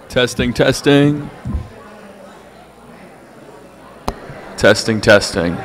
Testing, testing. Testing, testing.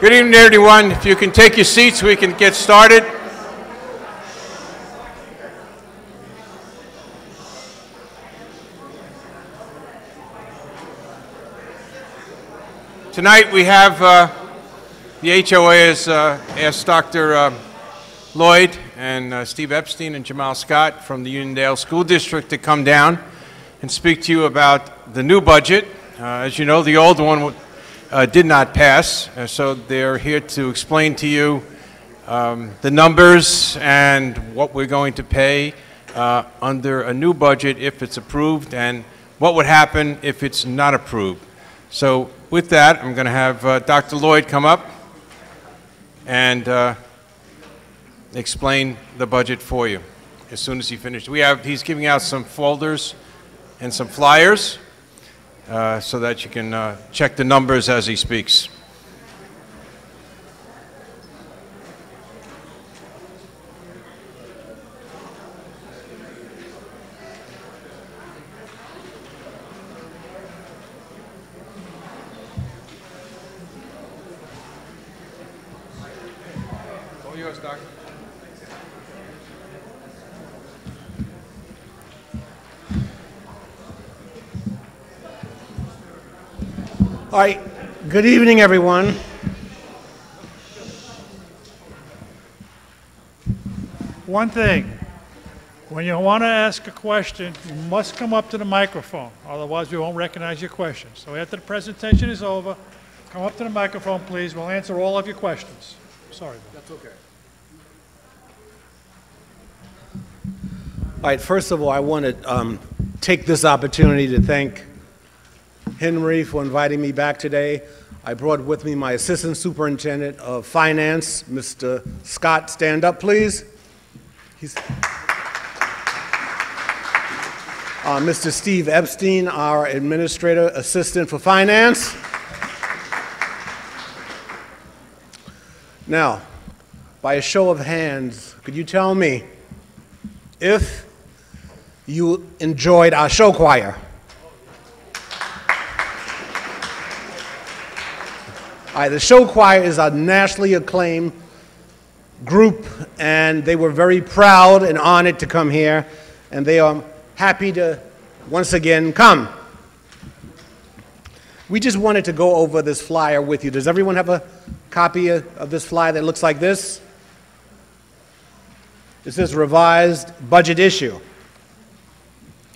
Good evening, everyone. If you can take your seats, we can get started. Tonight we have the HOA has asked Dr. Lloyd and Steve Epstein and Jamal Scott from the Uniondale School District to come down and speak to you about the new budget. As you know, the old one did not pass, so they're here to explain to you the numbers and what we're going to pay under a new budget if it's approved, and what would happen if it's not approved. So with that, I'm going to have Dr. Lloyd come up and explain the budget for you as soon as he finishes. He's giving out some folders and some flyers so that you can check the numbers as he speaks. All yours, Doctor. All right, good evening, everyone. One thing, when you want to ask a question, you must come up to the microphone, otherwise we won't recognize your question. So after the presentation is over, come up to the microphone, please. We'll answer all of your questions. Sorry, Bill. That's okay. All right, first of all, I want to take this opportunity to thank Henry for inviting me back today. I brought with me my Assistant Superintendent of Finance, Mr. Scott. Stand up, please. Mr. Steve Epstein, our Administrator Assistant for Finance. Now, by a show of hands, could you tell me if you enjoyed our show choir? All right, the show choir is a nationally acclaimed group, and they were very proud and honored to come here, and they are happy to once again come. We just wanted to go over this flyer with you. Does everyone have a copy of this flyer that looks like this? It says revised budget issue.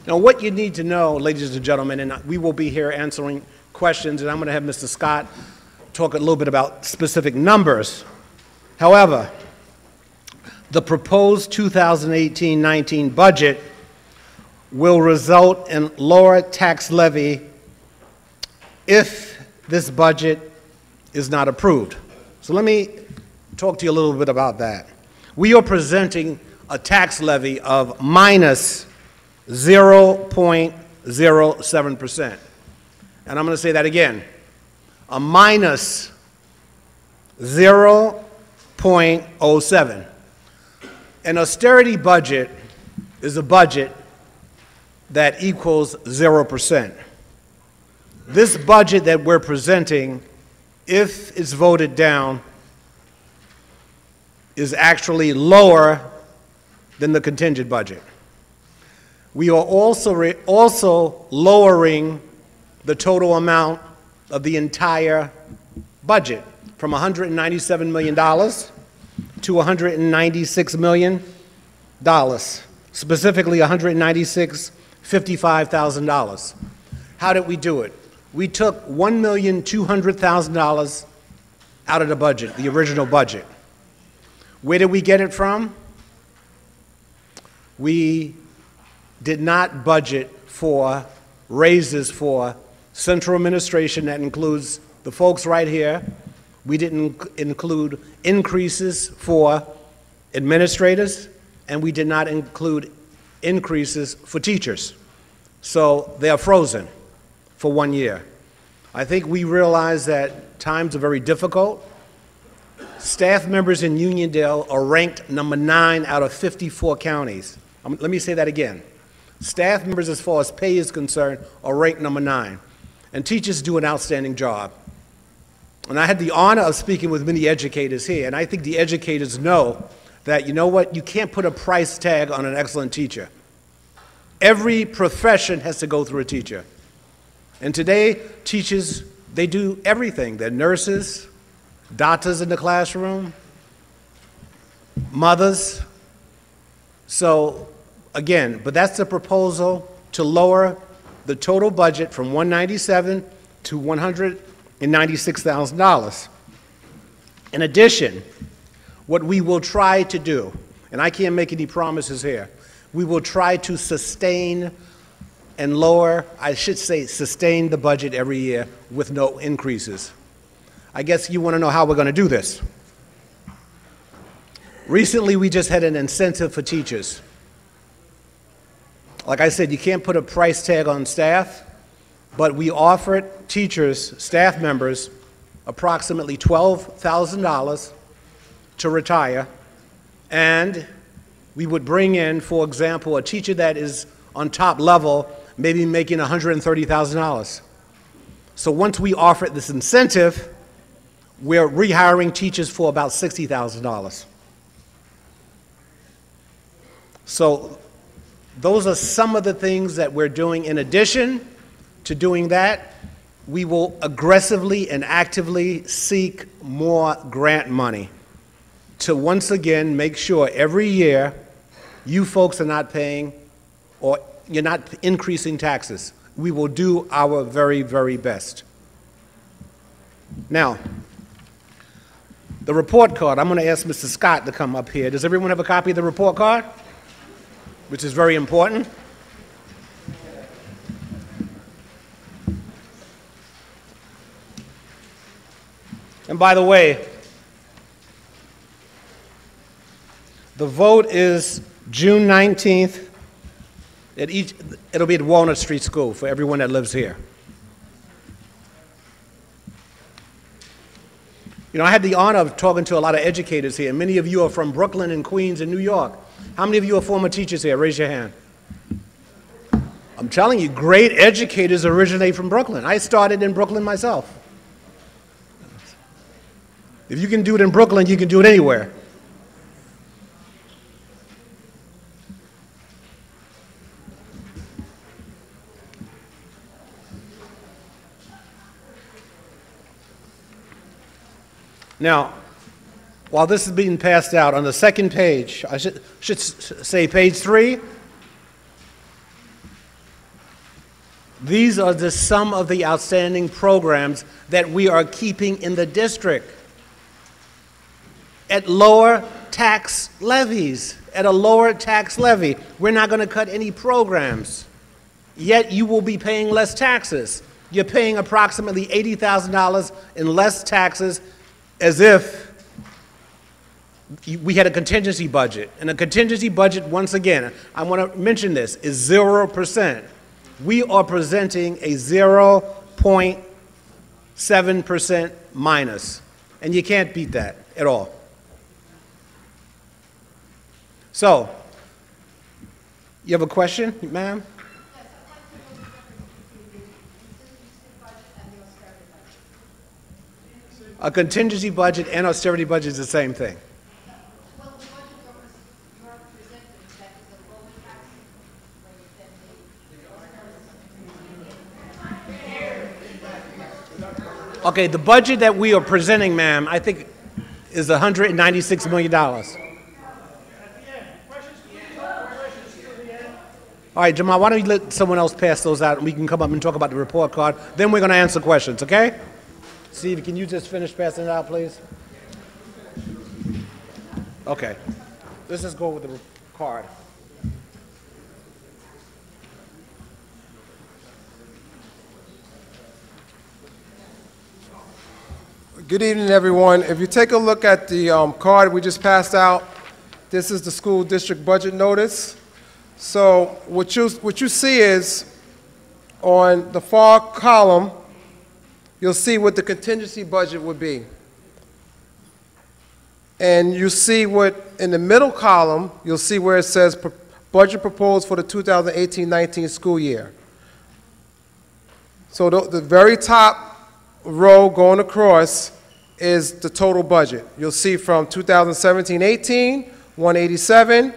Now, what you need to know, ladies and gentlemen, and we will be here answering questions, and I'm going to have Mr. Scott talk a little bit about specific numbers. However, the proposed 2018-19 budget will result in lower tax levy if this budget is not approved. So let me talk to you a little bit about that. We are presenting a tax levy of minus 0.07%. And I'm going to say that again. A minus 0.07. An austerity budget is a budget that equals 0%. This budget that we're presenting, if it's voted down, is actually lower than the contingent budget. We are also lowering the total amount of the entire budget from $197 million to $196 million, specifically $196,055,000. How did we do it? We took $1,200,000 out of the budget, the original budget. Where did we get it from? We did not budget for raises for central administration. That includes the folks right here. We didn't include increases for administrators, and we did not include increases for teachers. So they are frozen for 1 year. I think we realize that times are very difficult. Staff members in Uniondale are ranked number 9 out of 54 counties. Let me say that again. Staff members, as far as pay is concerned, are ranked number 9. And teachers do an outstanding job. And I had the honor of speaking with many educators here, and I think the educators know that, you know what, you can't put a price tag on an excellent teacher. Every profession has to go through a teacher. And today, teachers, they do everything. They're nurses, doctors in the classroom, mothers. So, again, but that's the proposal to lower the total budget from $197 to $196,000. In addition, what we will try to do, and I can't make any promises here, we will try to sustain and lower, I should say sustain the budget every year with no increases. I guess you want to know how we're going to do this. Recently, we just had an incentive for teachers. Like I said, you can't put a price tag on staff, but we offered teachers, staff members, approximately $12,000 to retire, and we would bring in, for example, a teacher that is on top level, maybe making $130,000. So once we offer this incentive, we're rehiring teachers for about $60,000. So those are some of the things that we're doing. In addition to doing that, we will aggressively and actively seek more grant money to once again make sure every year you folks are not paying or you're not increasing taxes. We will do our very, very best. Now, the report card, I'm going to ask Mr. Scott to come up here. Does everyone have a copy of the report card? Which is very important. And by the way, the vote is June 19th. It'll be at Walnut Street School for everyone that lives here. You know, I had the honor of talking to a lot of educators here. Many of you are from Brooklyn and Queens and New York. How many of you are former teachers here? Raise your hand. I'm telling you, great educators originate from Brooklyn. I started in Brooklyn myself. If you can do it in Brooklyn, you can do it anywhere. Now, while this is being passed out, on the second page, I should say page 3, these are the some of the outstanding programs that we are keeping in the district at lower tax levies, at a lower tax levy. We're not going to cut any programs, yet you will be paying less taxes. You're paying approximately $80,000 in less taxes as if we had a contingency budget. And a contingency budget, once again, I want to mention this, is 0%. We are presenting a 0.7% minus, and you can't beat that at all. So, you have a question, ma'am? A contingency budget and austerity budget is the same thing. Well, the budget you're presenting that is a lower tax rate than the Okay, the budget that we are presenting, ma'am, I think is $196 million. All right, Jamal, why don't you let someone else pass those out and we can come up and talk about the report card. Then we're going to answer questions, okay? Steve, can you just finish passing it out, please? Okay. Let's just go with the card. Good evening, everyone. If you take a look at the card we just passed out, this is the school district budget notice. So what you see is on the far column, you'll see what the contingency budget would be. And you see what, in the middle column, you'll see where it says budget proposed for the 2018-19 school year. So the very top row going across is the total budget. You'll see from 2017-18, 187,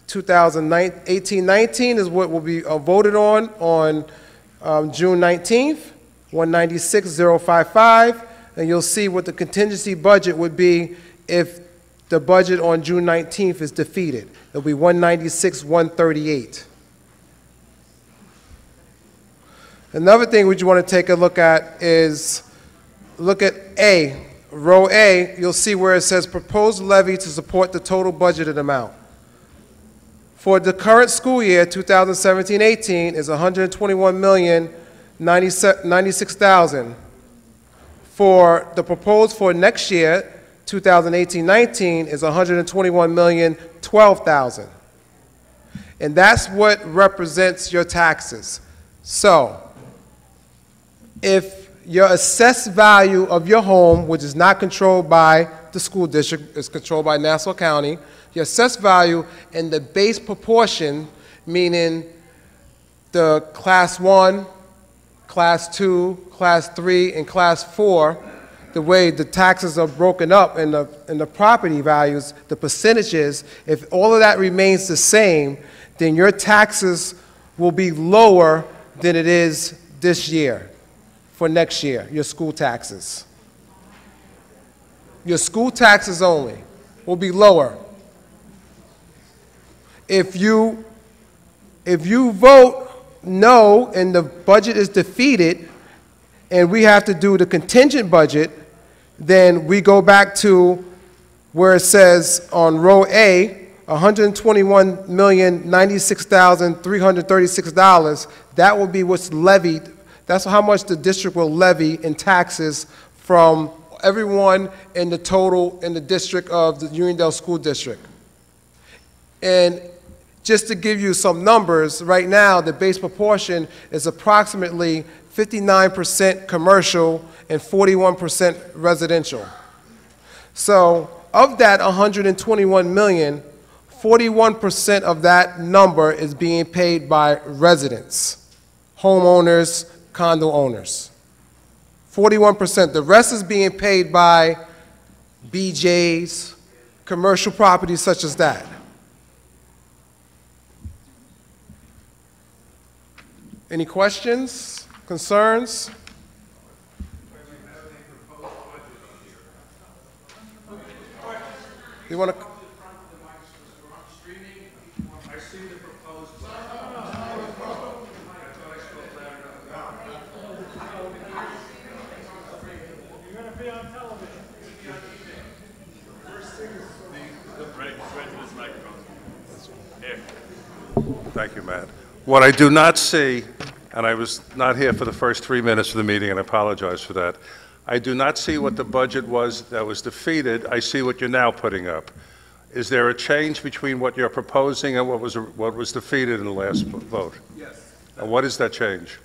2018-19 is what will be voted on June 19th, 196,055, and you'll see what the contingency budget would be if the budget on June 19th is defeated. It'll be 196,138. Another thing which you want to take a look at is, look at A. Row A, you'll see where it says proposed levy to support the total budgeted amount. For the current school year, 2017-18, is $121,096,000. For the proposed for next year, 2018-19, is $121,012,000. And that's what represents your taxes. So, if your assessed value of your home, which is not controlled by the school district, is controlled by Nassau County, your assessed value and the base proportion, meaning the Class 1, Class 2, Class 3, and Class 4, the way the taxes are broken up in the property values, the percentages, if all of that remains the same, then your taxes will be lower than it is this year. For next year, your school taxes. Your school taxes only will be lower. If you vote no and the budget is defeated and we have to do the contingent budget, then we go back to where it says on row A, $121,096,336. That will be what's levied. That's how much the district will levy in taxes from everyone in the total in the district of the Uniondale School District. And just to give you some numbers, right now the base proportion is approximately 59% commercial and 41% residential. So of that 121 million, 41% of that number is being paid by residents, homeowners, condo owners. 41%. The rest is being paid by BJs, commercial properties such as that. Any questions, concerns? You want to? Thank you, Matt. What I do not see, and I was not here for the first 3 minutes of the meeting, and I apologize for that, I do not see what the budget was that was defeated. I see what you're now putting up. Is there a change between what you're proposing and what was defeated in the last vote? Yes. And what is that change?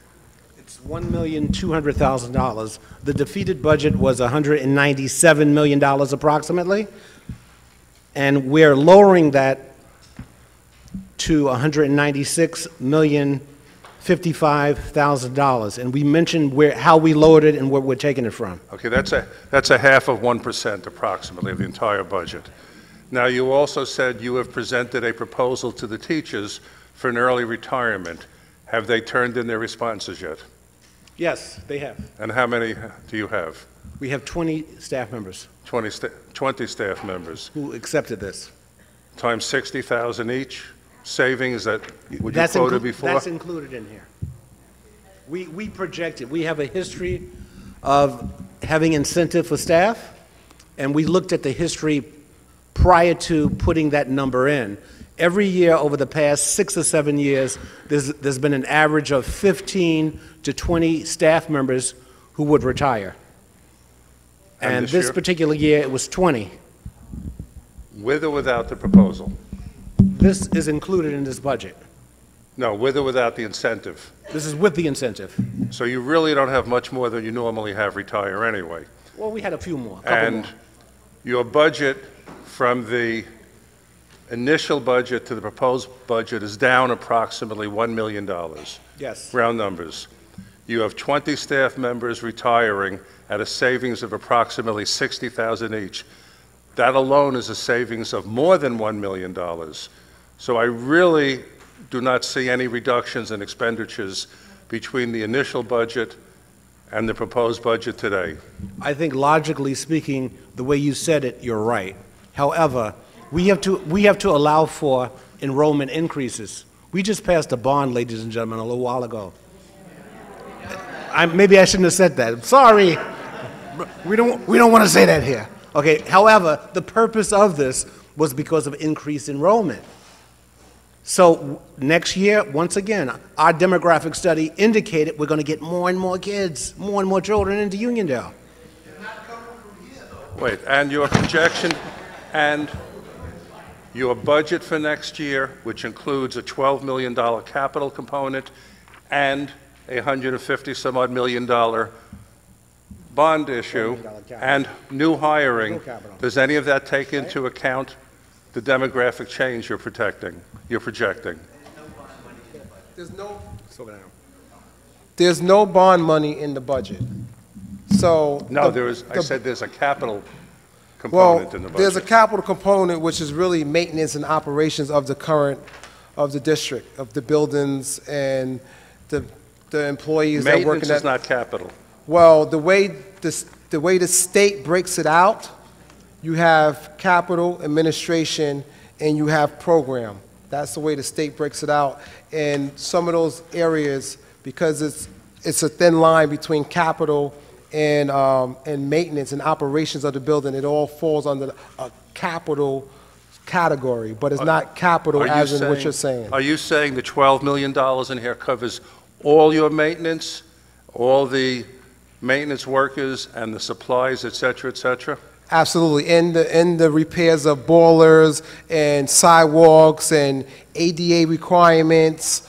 It's $1,200,000. The defeated budget was $197 million approximately, and we're lowering that to $196,055,000, and we mentioned how we lowered it and where we're taking it from. Okay, that's a half of 1% approximately of the entire budget. Now, you also said you have presented a proposal to the teachers for an early retirement. Have they turned in their responses yet? Yes, they have. And how many do you have? We have 20 staff members 20 staff members. who accepted this. Times 60,000 each? Savings that would you quoted before? That's included in here. We projected. We have a history of having incentive for staff, and we looked at the history prior to putting that number in. Every year over the past 6 or 7 years, there's been an average of 15 to 20 staff members who would retire. And this particular year, it was 20. With or without the proposal? This is included in this budget. No, with or without the incentive. This is with the incentive. So you really don't have much more than you normally have retire anyway. Well, we had a few more, And your budget from the initial budget to the proposed budget is down approximately $1 million. Yes. Round numbers. You have 20 staff members retiring at a savings of approximately $60,000 each. That alone is a savings of more than $1 million. So I really do not see any reductions in expenditures between the initial budget and the proposed budget today. I think logically speaking, the way you said it, you're right. However, we have to allow for enrollment increases. We just passed a bond, ladies and gentlemen, a little while ago. Maybe I shouldn't have said that. Sorry. We don't want to say that here. Okay. However, the purpose of this was because of increased enrollment. So next year, once again, our demographic study indicated we're going to get more and more kids, more and more children into Uniondale. Wait, and your projection and your budget for next year, which includes a $12 million capital component and a $150-some-odd million bond issue and new hiring, does any of that take into account the demographic change you're projecting? There's no bond money in the budget. So no, I said there's a capital component in the budget. There's a capital component which is really maintenance and operations of the district, of the buildings and the employees that work in that. Maintenance is not capital. Well, the way the state breaks it out, you have capital, administration, and you have program. That's the way the state breaks it out. And some of those areas, because it's a thin line between capital and maintenance and operations of the building, it all falls under a capital category, but it's not capital as in what you're saying. Are you saying the $12 million in here covers all your maintenance, all the maintenance workers and the supplies, et cetera, et cetera? Absolutely. In the repairs of boilers and sidewalks and ADA requirements,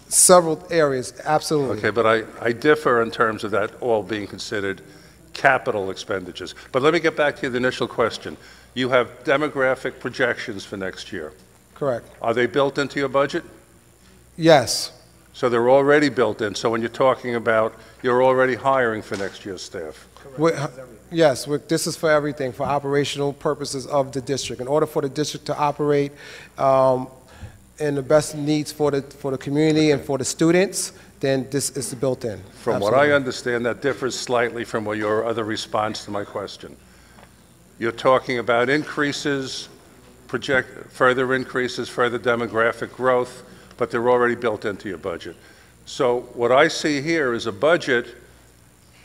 several areas, absolutely. Okay, but I differ in terms of that all being considered capital expenditures. But let me get back to the initial question. You have demographic projections for next year. Correct. Are they built into your budget? Yes. So they're already built in. So when you're talking about, you're already hiring for next year's staff. Yes, this is for everything, for operational purposes of the district. In order for the district to operate in the best needs for the community and for the students, then this is built in. From what I understand, that differs slightly from your other response to my question. You're talking about increases, further increases, further demographic growth, but they're already built into your budget. So what I see here is a budget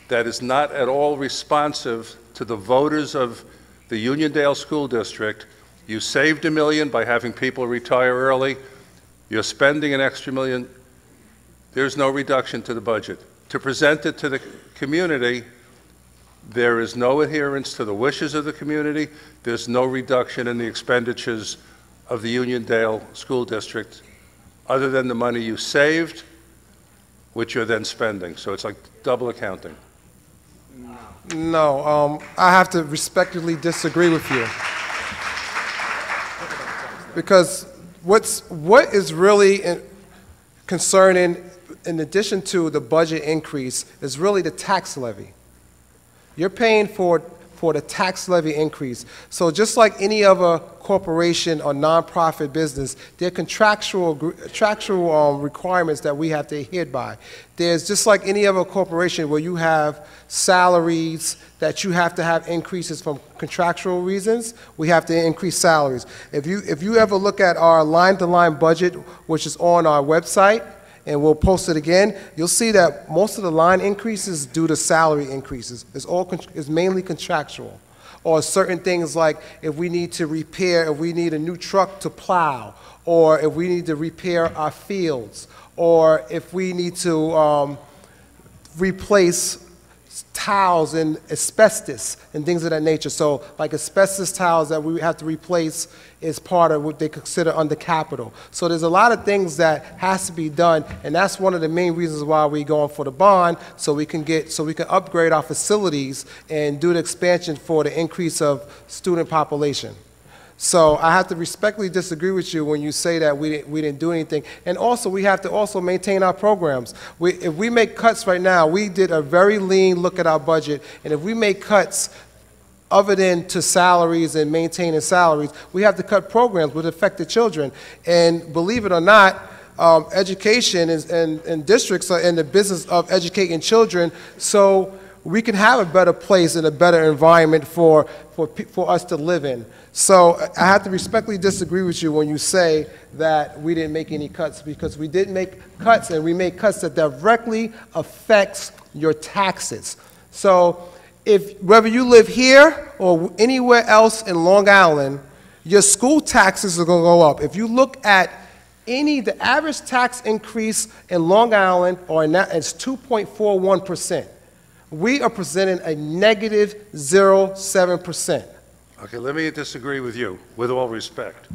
that is not at all responsive to the voters of the Uniondale School District. You saved $1 million by having people retire early. You're spending an extra $1 million. There's no reduction to the budget. To present it to the community, there is no adherence to the wishes of the community. There's no reduction in the expenditures of the Uniondale School District other than the money you saved, which you're then spending. So it's like double accounting. No, I have to respectfully disagree with you. Because what is really concerning, in addition to the budget increase, is really the tax levy. You're paying for the tax levy increase. So just like any other corporation or nonprofit business, there are contractual requirements that we have to adhere by. There's just like any other corporation where you have salaries that you have to have increases from contractual reasons. We have to increase salaries. If you ever look at our line-to-line budget, which is on our website, and we'll post it again, you'll see that most of the line increases due to salary increases. It's mainly contractual. Or certain things like if we need to repair, if we need a new truck to plow, or if we need to repair our fields, or if we need to replace tiles and asbestos and things of that nature. So like asbestos tiles that we have to replace is part of what they consider under capital. So there's a lot of things that has to be done, and that's one of the main reasons why we're going for the bond, so we can upgrade our facilities and do the expansion for the increase of student population. So I have to respectfully disagree with you when you say that we didn't do anything. And also, we have to also maintain our programs. If we make cuts right now, we did a very lean look at our budget, and if we make cuts other than to salaries and maintaining salaries, we have to cut programs which affect the children. And believe it or not, education and districts are in the business of educating children, so we can have a better place and a better environment for us to live in. So I have to respectfully disagree with you when you say that we didn't make any cuts, because we did make cuts, and we made cuts that directly affects your taxes. So whether you live here or anywhere else in Long Island, your school taxes are going to go up. If you look at the average tax increase in Long Island is 2.41%. We are presenting a negative 0.7%. Okay, let me disagree with you, with all respect.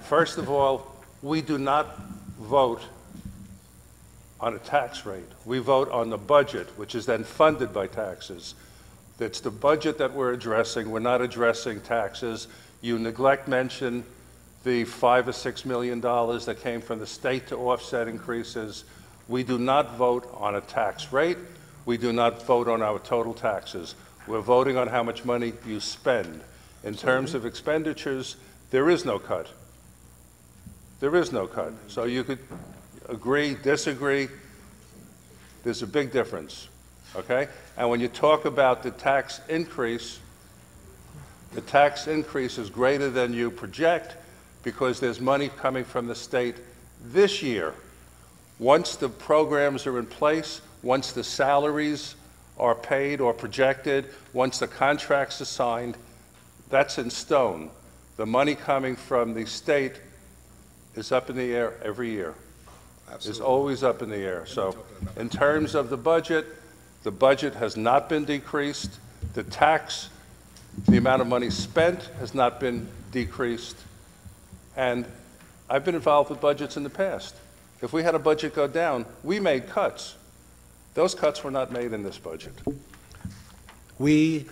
First of all, we do not vote on a tax rate. We vote on the budget, which is then funded by taxes. It's the budget that we're addressing. We're not addressing taxes. You neglect mention the $5 or $6 million that came from the state to offset increases. We do not vote on a tax rate. We do not vote on our total taxes. We're voting on how much money you spend. In terms of expenditures, there is no cut. There is no cut. So you could agree, disagree. There's a big difference, okay? And when you talk about the tax increase is greater than you project because there's money coming from the state this year. Once the programs are in place, once the salaries are paid or projected, once the contracts are signed, that's in stone. The money coming from the state is up in the air every year. Absolutely. It's always up in the air. So in terms of the budget has not been decreased. The amount of money spent has not been decreased. And I've been involved with budgets in the past. If we had a budget go down, we made cuts. Those cuts were not made in this budget. We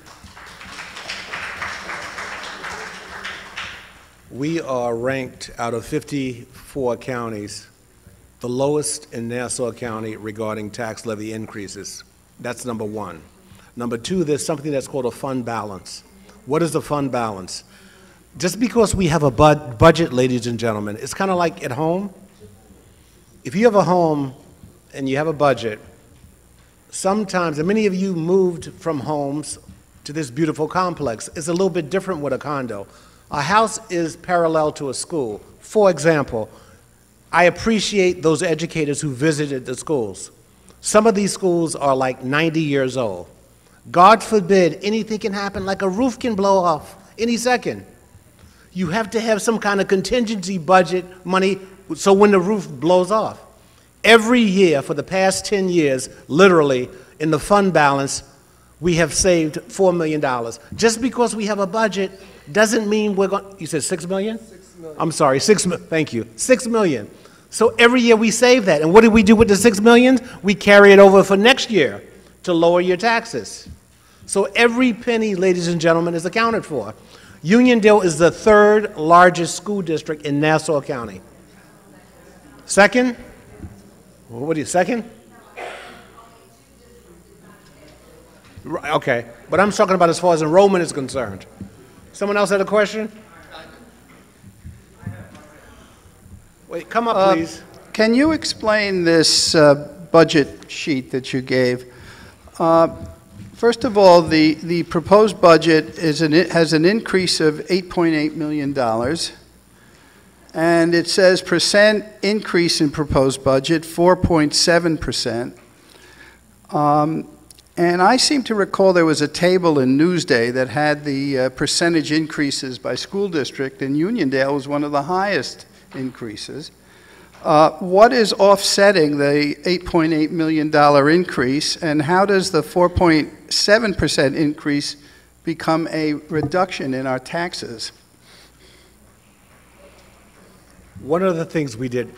are ranked out of 54 counties, the lowest in Nassau County regarding tax levy increases. That's number one. Number two, there's something that's called a fund balance. What is the fund balance? Just because we have a budget, ladies and gentlemen, it's kind of like at home. If you have a home and you have a budget, sometimes, and many of you moved from homes to this beautiful complex, it's a little bit different with a condo. A house is parallel to a school. For example, I appreciate those educators who visited the schools. Some of these schools are like 90 years old. God forbid anything can happen, like a roof can blow off any second. You have to have some kind of contingency budget money so when the roof blows off. Every year for the past 10 years, literally, in the fund balance, we have saved $4 million. Just because we have a budget doesn't mean we're going, you said 6 million? 6 million. I'm sorry, thank you, 6 million. So every year we save that. And what do we do with the 6 million? We carry it over for next year to lower your taxes. So every penny, ladies and gentlemen, is accounted for. Uniondale is the third largest school district in Nassau County. Second? What do you, second? Okay, but I'm talking about as far as enrollment is concerned. Someone else had a question? Wait, come up, please. Can you explain this budget sheet that you gave? First of all, the proposed budget has an increase of $8.8 million. And it says percent increase in proposed budget, 4.7%. And I seem to recall there was a table in Newsday that had the percentage increases by school district, and Uniondale was one of the highest increases. What is offsetting the $8.8 million increase, and how does the 4.7% increase become a reduction in our taxes? One of the things we did,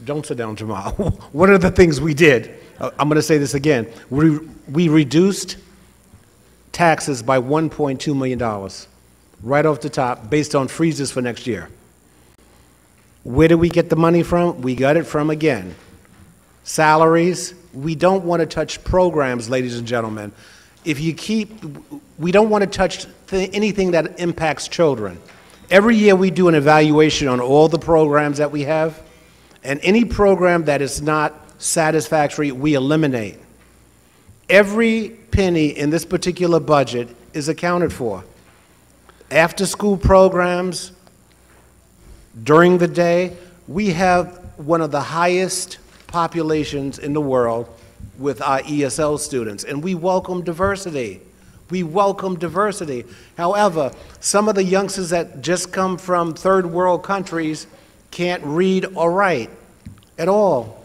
don't sit down, Jamal. One of the things we did, I'm going to say this again, we reduced taxes by $1.2 million. right off the top, based on freezes for next year. Where do we get the money from? We got it from, again, salaries. We don't want to touch programs, ladies and gentlemen. We don't want to touch anything that impacts children. Every year we do an evaluation on all the programs that we have, and any program that is not satisfactory, we eliminate. Every penny in this particular budget is accounted for. After-school programs, during the day, we have one of the highest populations in the world with our ESL students, and we welcome diversity. We welcome diversity. However, some of the youngsters that just come from third world countries can't read or write at all,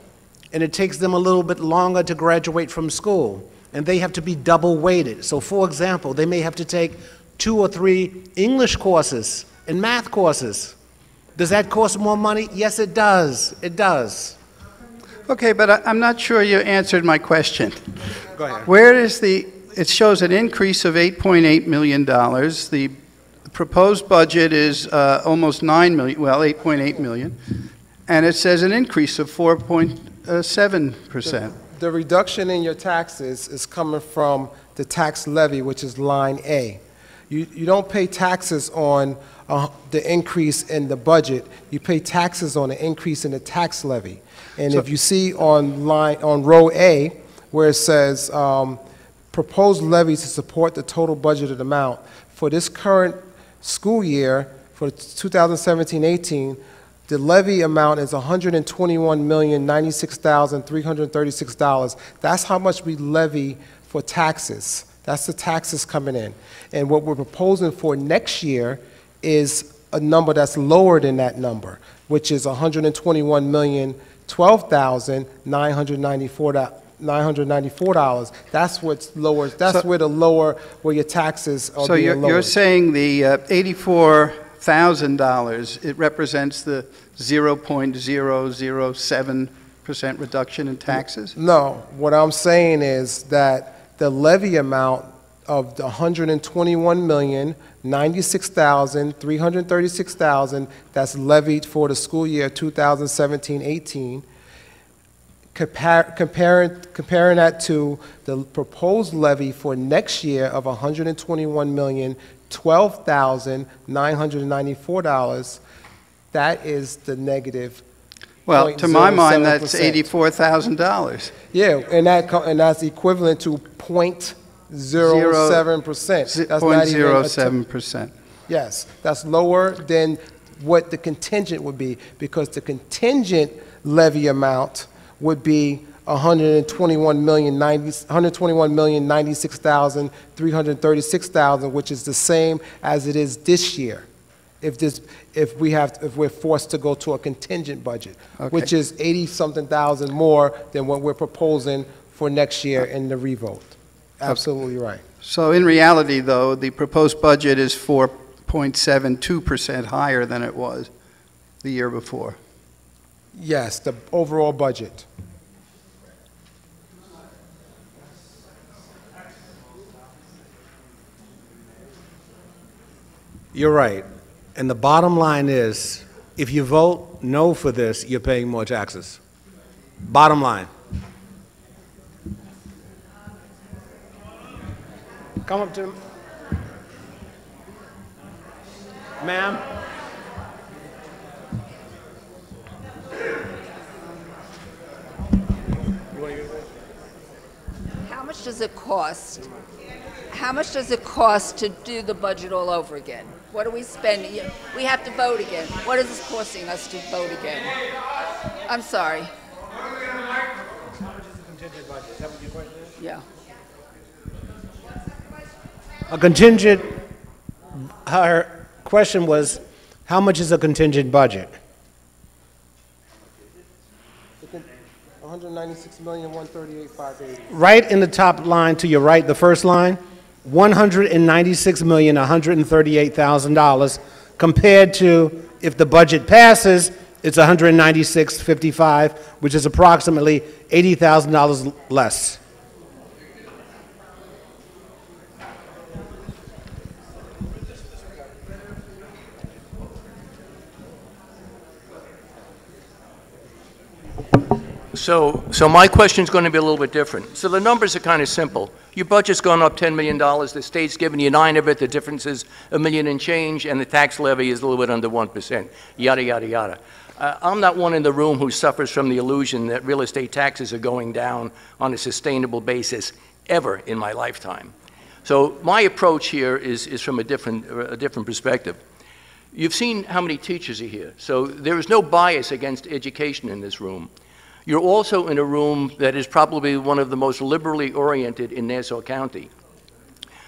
and it takes them a little bit longer to graduate from school, and they have to be double weighted. So for example, they may have to take 2 or 3 English courses and math courses. Does that cost more money? Yes, it does. It does. Okay, but I'm not sure you answered my question. Go ahead. Where is it shows an increase of $8.8 million. The proposed budget is almost $9 million, well, $8.8 million. And it says an increase of 4.7%. The reduction in your taxes is coming from the tax levy, which is line A. You don't pay taxes on the increase in the budget. You pay taxes on the increase in the tax levy. And so, if you see on row A, where it says proposed levies to support the total budgeted amount for this current school year, for 2017-18, the levy amount is $121,096,336. That's how much we levy for taxes. That's the taxes coming in. And what we're proposing for next year is a number that's lower than that number, which is $121,012,994. That's what's lower. That's where your taxes are being lowered. So you're saying the $84,000, it represents the 0.007% reduction in taxes? No, what I'm saying is that the levy amount of the $121,096,336 that's levied for the school year 2017-18, comparing that to the proposed levy for next year of $121,012,994, that is the negative. Well, to my mind, that's $84,000. Yeah, and that's equivalent to 0.07%. That's not even 0.07%. Yes, that's lower than what the contingent would be, because the contingent levy amount would be $121,096,336, which is the same as it is this year. If we're forced to go to a contingent budget, okay, which is 80-something thousand more than what we're proposing for next year in the revote. Absolutely right. So in reality, though, the proposed budget is 4.72% higher than it was the year before. Yes, the overall budget. You're right. And the bottom line is, if you vote no for this, you're paying more taxes. Bottom line. Come up to ma'am. How much does it cost? How much does it cost to do the budget all over again? What are we spending? We have to vote again. What is this costing us to vote again? I'm sorry. How much is the contingent budget? Is that what your question is? Yeah. A contingent, her question was, how much is a contingent budget? $196,138,580. Right in the top line to your right, the first line, $196,138,000 compared to, if the budget passes, it's $196,55, which is approximately $80,000 less. So my question is going to be a little bit different. So the numbers are kind of simple. Your budget's gone up $10 million. The state's giving you 9 of it. The difference is $1 million and change, and the tax levy is a little bit under 1%. Yada, yada, yada. I'm not one in the room who suffers from the illusion that real estate taxes are going down on a sustainable basis ever in my lifetime. So my approach here is from a different perspective. You've seen how many teachers are here. So there is no bias against education in this room. You're also in a room that is probably one of the most liberally oriented in Nassau County.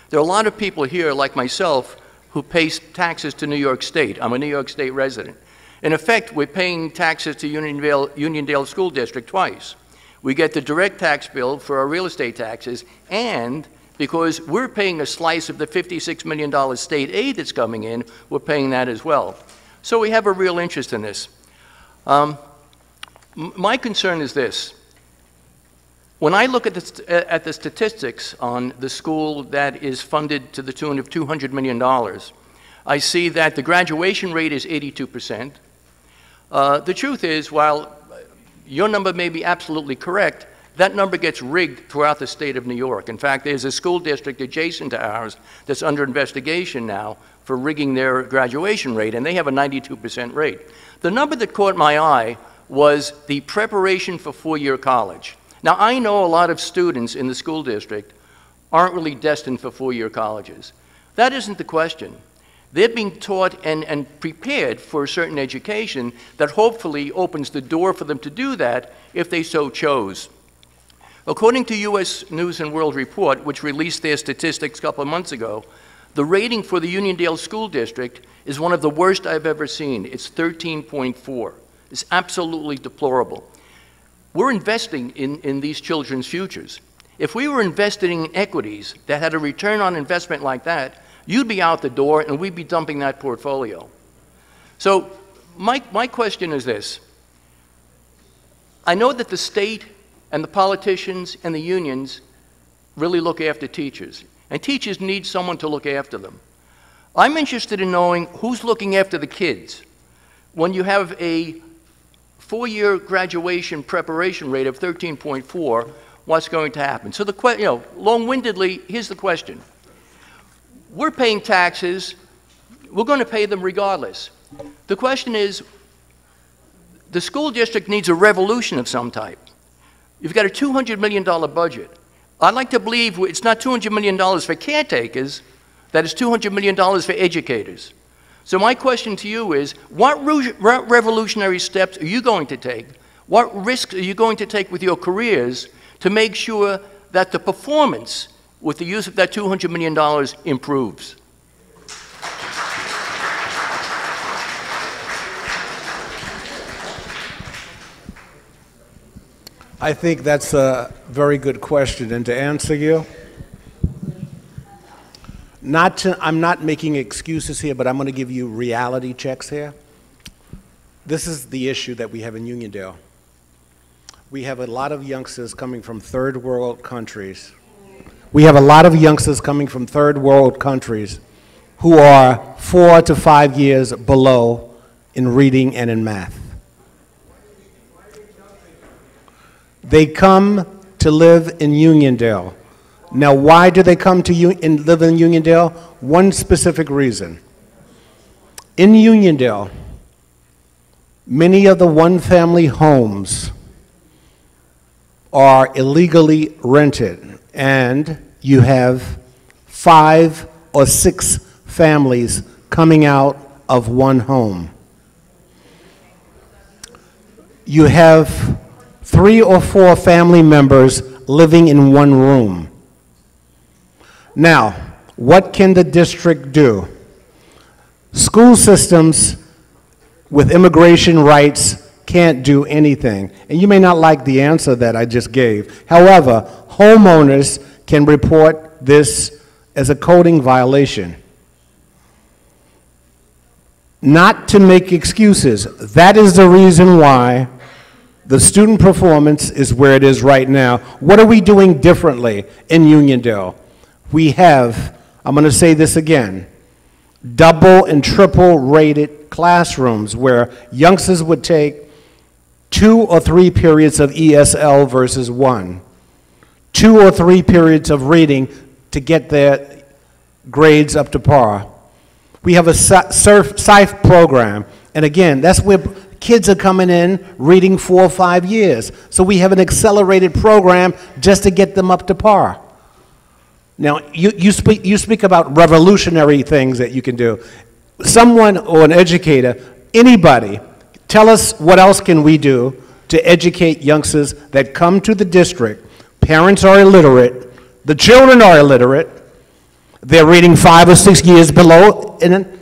There are a lot of people here, like myself, who pay taxes to New York State. I'm a New York State resident. In effect, we're paying taxes to Uniondale School District twice. We get the direct tax bill for our real estate taxes, and because we're paying a slice of the $56 million state aid that's coming in, we're paying that as well. So we have a real interest in this. My concern is this. When I look at the statistics on the school that is funded to the tune of $200 million, I see that the graduation rate is 82%. The truth is, while your number may be absolutely correct, that number gets rigged throughout the state of New York. In fact, there's a school district adjacent to ours that's under investigation now for rigging their graduation rate, and they have a 92% rate. The number that caught my eye was the preparation for four-year college. Now, I know a lot of students in the school district aren't really destined for four-year colleges. That isn't the question. They're being taught and prepared for a certain education that hopefully opens the door for them to do that if they so chose. According to U.S. News and World Report, which released their statistics a couple of months ago, the rating for the Uniondale School District is one of the worst I've ever seen. It's 13.4. It's absolutely deplorable. We're investing in these children's futures. If we were investing in equities that had a return on investment like that, you'd be out the door and we'd be dumping that portfolio. So my question is this. I know that the state and the politicians and the unions really look after teachers, and teachers need someone to look after them. I'm interested in knowing who's looking after the kids. When you have a four-year graduation preparation rate of 13.4, what's going to happen? So long-windedly, here's the question. We're paying taxes. We're going to pay them regardless. The question is, the school district needs a revolution of some type. You've got a $200 million budget. I'd like to believe it's not $200 million for caretakers, that is $200 million for educators. So my question to you is, what revolutionary steps are you going to take? What risks are you going to take with your careers to make sure that the performance with the use of that $200 million improves? I think that's a very good question, and to answer you, I'm not making excuses here, but I'm going to give you reality checks here. This is the issue that we have in Uniondale. We have a lot of youngsters coming from third world countries. We have a lot of youngsters coming from third world countries who are 4 to 5 years below in reading and in math. They come to live in Uniondale. Now, why do they come to live in Uniondale? One specific reason. In Uniondale, many of the one-family homes are illegally rented, and you have 5 or 6 families coming out of one home. You have 3 or 4 family members living in one room. Now, what can the district do? School systems with immigration rights can't do anything. And you may not like the answer that I just gave. However, homeowners can report this as a coding violation. Not to make excuses. That is the reason why the student performance is where it is right now. What are we doing differently in Uniondale? We have, I'm going to say this again, double and triple rated classrooms where youngsters would take 2 or 3 periods of ESL versus 1, 2 or 3 periods of reading to get their grades up to par. We have a SIFE program, and again, that's where kids are coming in reading 4 or 5 years. So we have an accelerated program just to get them up to par. Now, you speak about revolutionary things that you can do. Someone or an educator, anybody, tell us what else can we do to educate youngsters that come to the district. Parents are illiterate, the children are illiterate, they're reading 5 or 6 years below in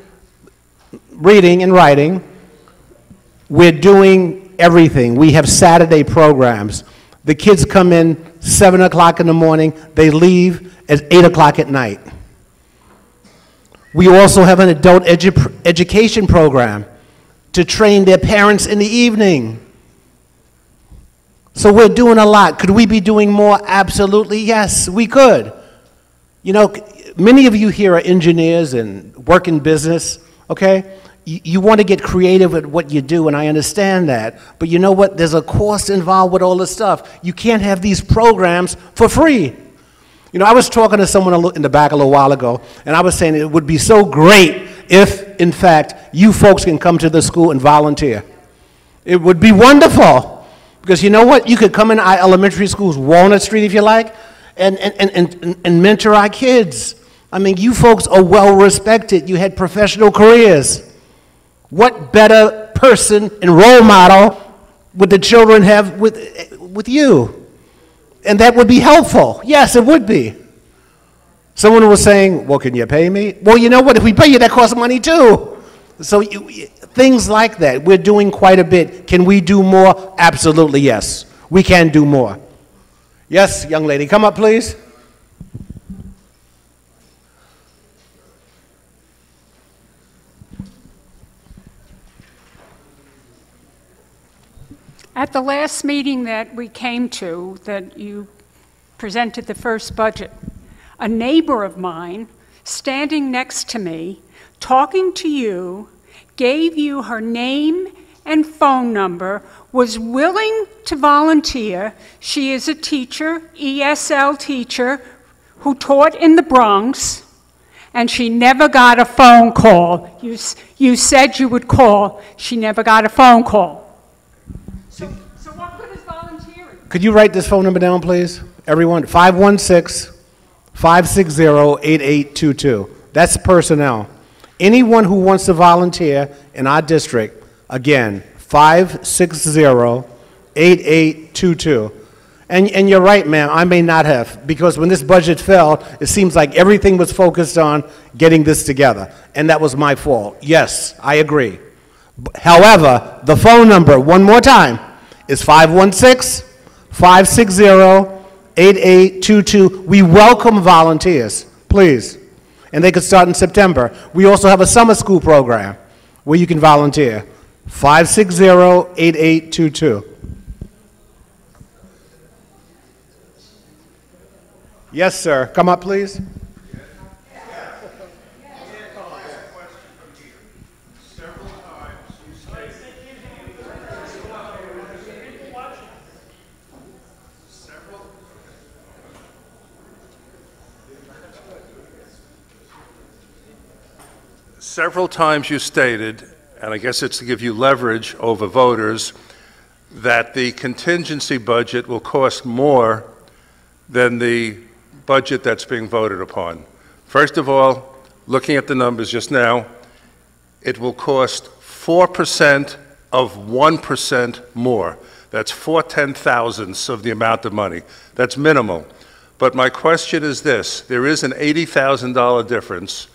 reading and writing. We're doing everything. We have Saturday programs. The kids come in 7 o'clock in the morning, they leave at 8 o'clock at night. We also have an adult education program to train their parents in the evening. So we're doing a lot. Could we be doing more? Absolutely, yes, we could. You know, many of you here are engineers and work in business, okay? You want to get creative at what you do, and I understand that. But you know what? There's a cost involved with all this stuff. You can't have these programs for free. You know, I was talking to someone in the back a little while ago, and I was saying it would be so great if, in fact, you folks can come to the school and volunteer. It would be wonderful. Because you know what? You could come in our elementary schools, Walnut Street if you like, and mentor our kids. I mean, you folks are well respected. You had professional careers. What better person and role model would the children have with you? And that would be helpful. Yes, it would be. Someone was saying, well, can you pay me? Well, you know what? If we pay you, that costs money too. So things like that. We're doing quite a bit. Can we do more? Absolutely, yes. We can do more. Yes, young lady, come up, please. At the last meeting that we came to, that you presented the first budget, a neighbor of mine, standing next to me, talking to you, gave you her name and phone number, was willing to volunteer. She is a teacher, ESL teacher, who taught in the Bronx, and she never got a phone call. You said you would call. She never got a phone call. So what good is volunteering? Could you write this phone number down, please? Everyone, 516-560-8822. That's personnel. Anyone who wants to volunteer in our district, again, 560-8822. And you're right, ma'am, I may not have, because when this budget fell, it seems like everything was focused on getting this together, and that was my fault. Yes, I agree. However, the phone number, one more time, is 516-560-8822. We welcome volunteers, please. And they could start in September. We also have a summer school program where you can volunteer. 560-8822. Yes, sir. Come up, please. Several times you stated, and I guess it's to give you leverage over voters, that the contingency budget will cost more than the budget that's being voted upon. First of all, looking at the numbers just now, it will cost 4% of 1% more. That's 4/10,000ths of the amount of money. That's minimal. But my question is this: there is an $80,000 difference,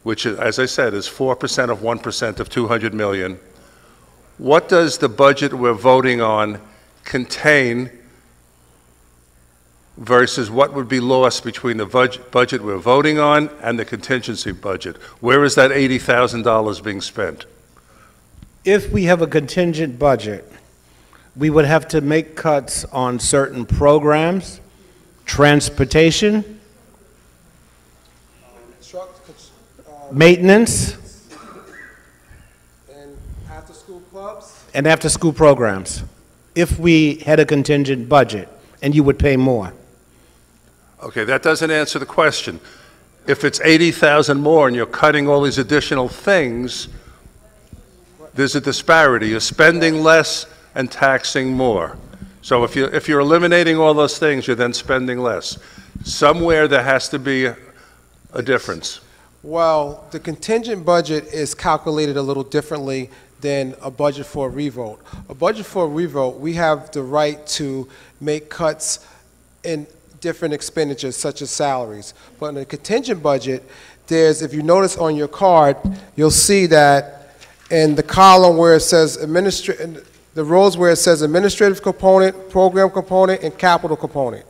which, as I said, is 4% of 1% of $200 million. What does the budget we're voting on contain versus what would be lost between the budget we're voting on and the contingency budget? Where is that $80,000 being spent? If we have a contingent budget, we would have to make cuts on certain programs, transportation, maintenance, and After-school clubs? And after-school programs, if we had a contingent budget and you would pay more. Okay, that doesn't answer the question. If it's 80,000 more and you're cutting all these additional things, there's a disparity. You're spending less and taxing more. So if you're eliminating all those things, you're then spending less. Somewhere there has to be a difference. Well, the contingent budget is calculated a little differently than a budget for a revote. A budget for a revote, we have the right to make cuts in different expenditures such as salaries. But in a contingent budget, if you notice on your card, you'll see that in the column where it says the rows where it says administrative component, program component, and capital component,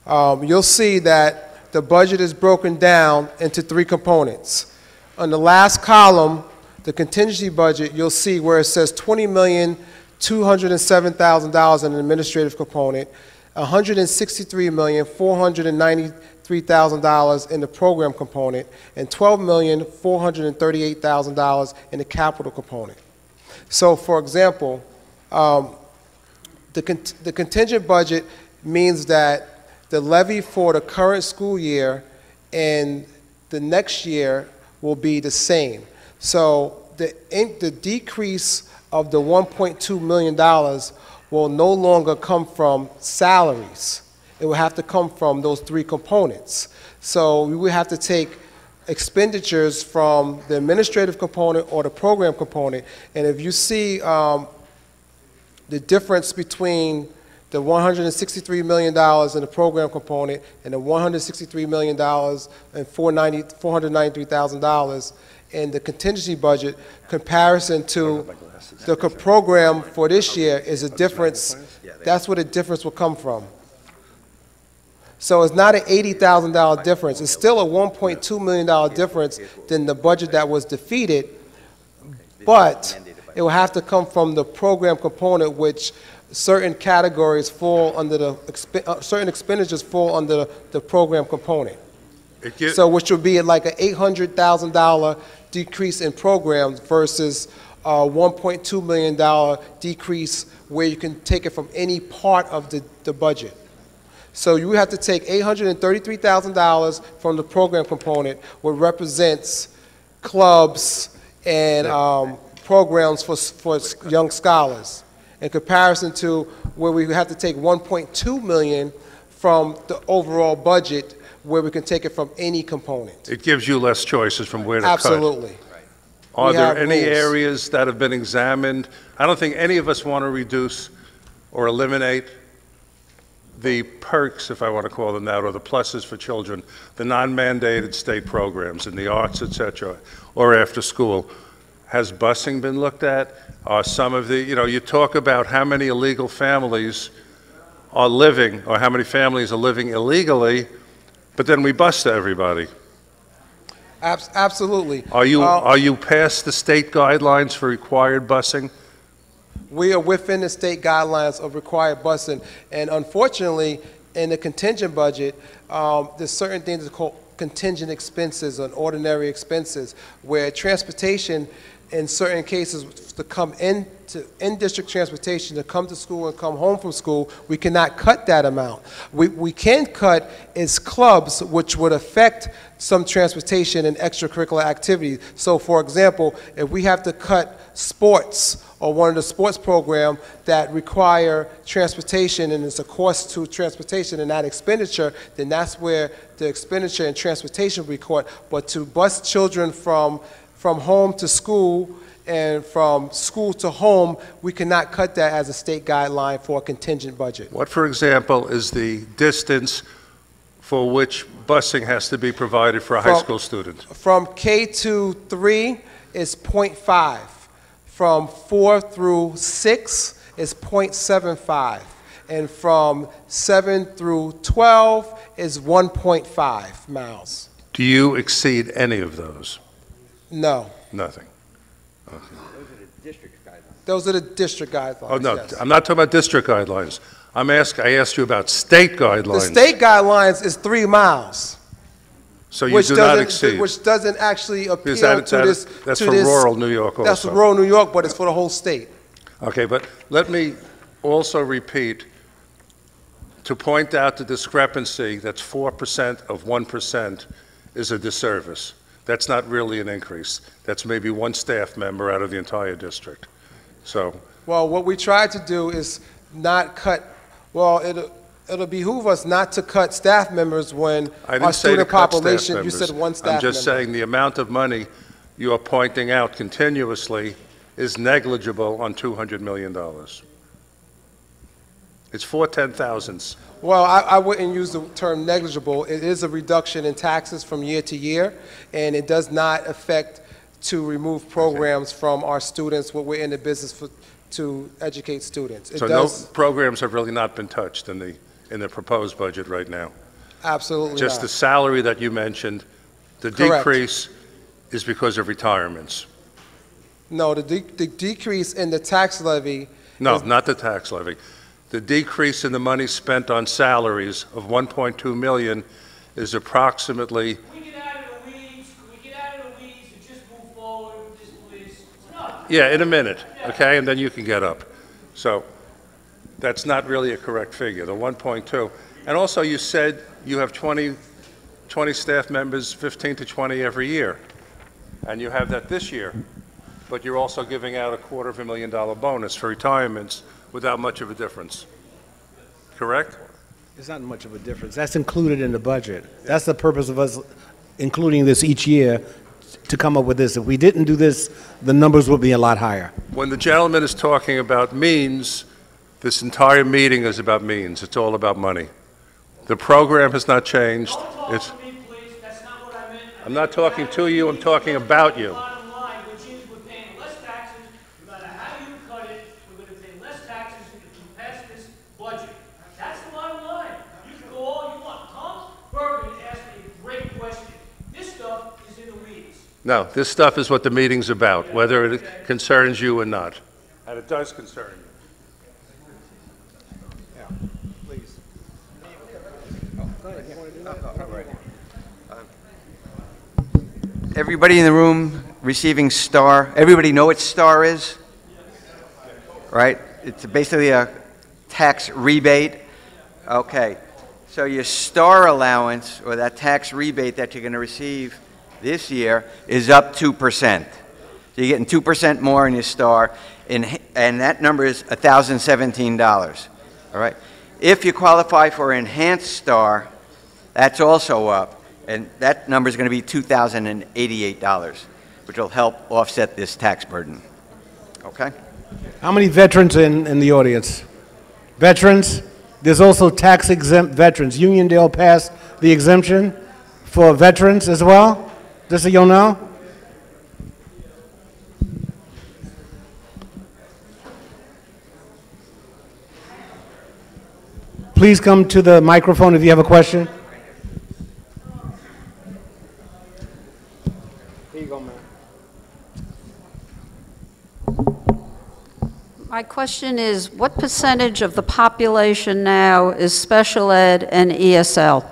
you'll see that the budget is broken down into 3 components. On the last column, the contingency budget, you'll see where it says $20,207,000 in an administrative component, $163,493,000 in the program component, and $12,438,000 in the capital component. So, for example, the contingent budget means that the levy for the current school year and the next year will be the same. So the decrease of the $1.2 million will no longer come from salaries. It will have to come from those 3 components. So we would have to take expenditures from the administrative component or the program component. And if you see the difference between the $163 million in the program component and the $163 million and $493,000 in the contingency budget, comparison to the program for this year is a difference. That's where the difference will come from. So it's not an $80,000 difference. It's still a $1.2 million difference than the budget that was defeated, but it will have to come from the program component, which certain categories fall under certain expenditures fall under the program component. So which would be like an $800,000 decrease in programs versus a $1.2 million decrease where you can take it from any part of the budget. So you have to take $833,000 from the program component, which represents clubs and programs for young scholars, in comparison to where we have to take $1.2 million from the overall budget, where we can take it from any component. It gives you less choices from where to Absolutely. cut. Are there any areas that have been examined? I don't think any of us want to reduce or eliminate the perks, if I want to call them that, or the pluses for children, the non-mandated state programs in the arts, etc., or after school. Has busing been looked at? Are some of the, you talk about how many illegal families are living, or how many families are living illegally, but then we bus to everybody. Absolutely. Are you past the state guidelines for required busing? We are within the state guidelines of required busing, and unfortunately, in the contingent budget, there's certain things that are called contingent expenses and ordinary expenses, where transportation, in certain cases, to come in-district transportation, to come to school and come home from school, we cannot cut that amount. We can cut is clubs, which would affect some transportation and extracurricular activities. So, for example, if we have to cut sports or one of the sports programs that require transportation and it's a cost to transportation and not expenditure, then that's where the expenditure and transportation will be caught. But to bus children from home to school and from school to home, we cannot cut that as a state guideline for a contingent budget. What, for example, is the distance for which busing has to be provided for a high school student? From K to 3 is 0.5. From 4 through 6 is 0.75. And from 7 through 12 is 1.5 miles. Do you exceed any of those? No. Nothing. Okay. Those are the district guidelines. Oh, no, yes. I'm not talking about district guidelines. I asked you about state guidelines. The state guidelines is 3 miles. So you do not exceed. Which doesn't actually appeal Because to this. That's for rural New York also. That's for rural New York, but it's for the whole state. Okay, but let me also repeat, to point out the discrepancy, that's 4% of 1% is a disservice. That's not really an increase. That's maybe one staff member out of the entire district. So, Well, what we tried to do is not cut, well, it'll behoove us not to cut staff members when I our didn't say to student cut staff population, you members. said one staff member. I'm just saying the amount of money you are pointing out continuously is negligible on $200 million. It's 4/10,000ths. Well, I wouldn't use the term negligible. It is a reduction in taxes from year to year, and it does not affect to remove programs from our students, what we're in the business for, to educate students. It So does, no programs have really not been touched in the proposed budget right now. absolutely Just not. the salary that you mentioned, the Correct. decrease is because of retirements. No, the decrease in the tax levy. No, is- not the tax levy. The decrease in the money spent on salaries of 1.2 million is approximately, We get out of the weeds, and just move forward with this, please. No. yeah, in a minute, okay, and then you can get up. So that's not really a correct figure, the 1.2. And also you said you have 20 staff members, 15 to 20 every year. And you have that this year. But you're also giving out a $250,000 bonus for retirements without much of a difference. Correct? It's not much of a difference. That's included in the budget. That's the purpose of us including this each year to come up with this. If we didn't do this, the numbers would be a lot higher. When the gentleman is talking about means, this entire meeting is about means. It's all about money. The program has not changed. Don't talk to me, please. That's not what I meant. I'm not talking to you, I'm talking about you. Bottom line, which is we're paying less taxes, no matter how you cut it, we're going to pay less taxes if you pass this budget. That's the bottom line. You can go all you want. Tom Bergen asked me a great question. This stuff is in the weeds. No, this stuff is what the meeting's about, whether it concerns you or not. And it does concern you. Everybody in the room receiving STAR, everybody know what STAR is? Right? It's basically a tax rebate. Okay. So your STAR allowance, or that tax rebate that you're going to receive this year, is up 2%. So you're getting 2% more in your STAR, and that number is $1,017. All right? If you qualify for enhanced STAR, that's also up. And that number is going to be $2,088, which will help offset this tax burden. Okay? How many veterans in the audience? Veterans? There's also tax-exempt veterans. Uniondale passed the exemption for veterans as well? Just so you'll know? Please come to the microphone if you have a question. Here you go, ma'am. My question is, what percentage of the population now is special ed and ESL?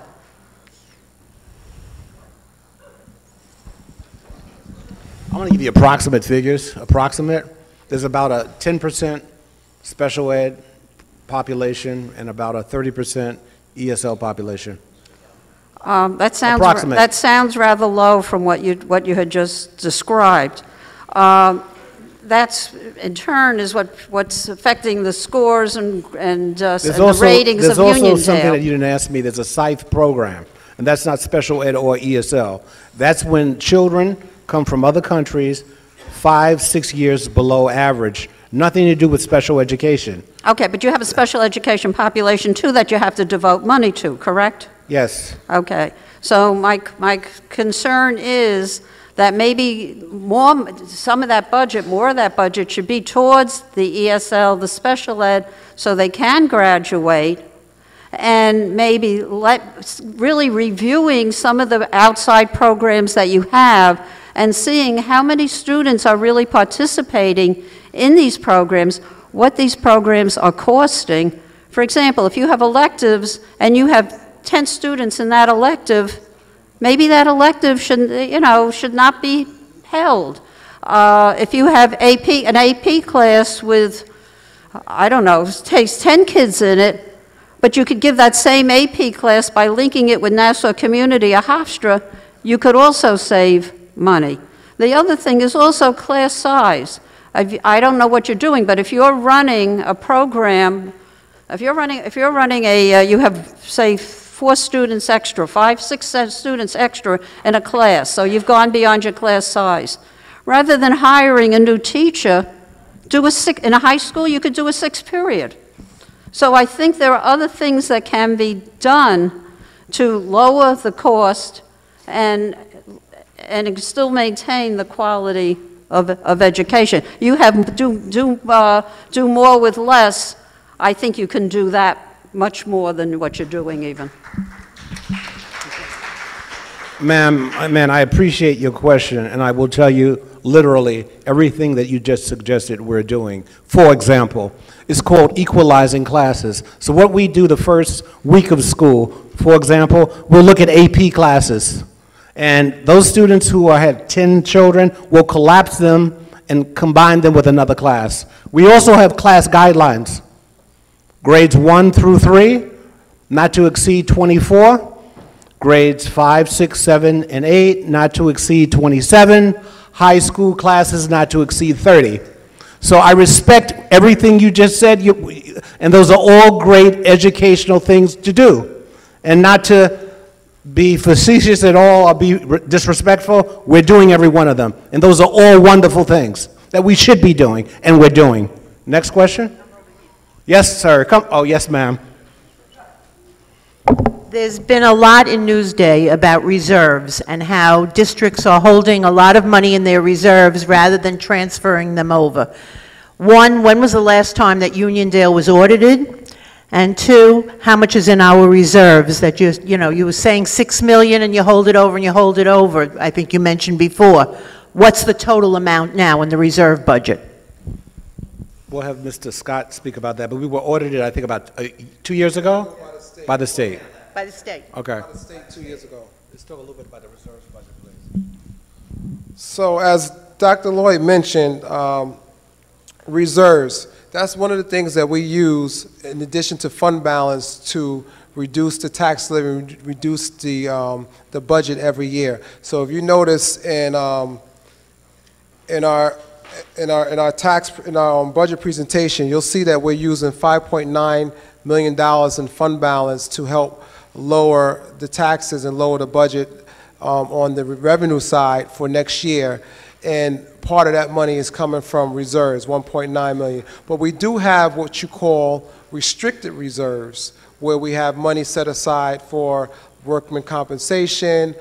I'm going to give you approximate figures. Approximate. There's about a 10% special ed population and about a 30% ESL population. That Approximate. sounds rather low from what you had just described. That's in turn is what's affecting the scores and the ratings of Uniondale. There's also something that you didn't ask me. There's a SIFE program, and that's not special ed or ESL. That's when children come from other countries 5-6 years below average. Nothing to do with special education. Okay, but you have a special education population too that you have to devote money to, correct? Yes. Okay, so my concern is that maybe more of that budget should be towards the ESL, the special ed, so they can graduate, and maybe really reviewing some of the outside programs that you have and seeing how many students are really participating in these programs, what these programs are costing. For example, if you have electives and you have 10 students in that elective, maybe that elective should not be held. If you have an AP class with, I don't know, takes 10 kids in it, but you could give that same AP class by linking it with Nassau Community or Hofstra, you could also save money. The other thing is also class size. I don't know what you're doing, but if you're running a program, if you're running you have, say, 4 students extra, 5, 6 students extra in a class, so you've gone beyond your class size. Rather than hiring a new teacher, in a high school, you could do a 6 period. So I think there are other things that can be done to lower the cost and still maintain the quality of education. You have do more with less. I think you can do that much more than what you're doing even. Ma'am, I appreciate your question, and I will tell you literally everything that you just suggested we're doing. For example, it's called Equalizing Classes. So what we do the first week of school, for example, we'll look at AP classes. And those students who had 10 children, we'll collapse them and combine them with another class. We also have class guidelines. Grades 1 through 3, not to exceed 24. Grades 5, 6, 7, and 8, not to exceed 27. High school classes, not to exceed 30. So I respect everything you just said, and those are all great educational things to do. And not to be facetious at all or be disrespectful, we're doing every one of them. And those are all wonderful things that we should be doing, and we're doing. Next question? Yes, sir. Come. Oh, yes, ma'am. There's been a lot in Newsday about reserves and how districts are holding a lot of money in their reserves rather than transferring them over. One, when was the last time that Uniondale was audited? And two, how much is in our reserves that you were saying 6 million and you hold it over and you hold it over, I think you mentioned before. What's the total amount now in the reserve budget? We'll have Mr. Scott speak about that, but we were audited, I think, about 2 years ago? By the state. By the state. Okay. By the state 2 years ago. Let's talk a little bit about the reserves budget, please. So as Dr. Lloyd mentioned, reserves, that's one of the things that we use in addition to fund balance to reduce the tax levy, reduce the budget every year. So if you notice in our budget presentation, you'll see that we're using $5.9 million in fund balance to help lower the taxes and lower the budget on the revenue side for next year. And part of that money is coming from reserves, 1.9 million. But we do have what you call restricted reserves, where we have money set aside for workman compensation,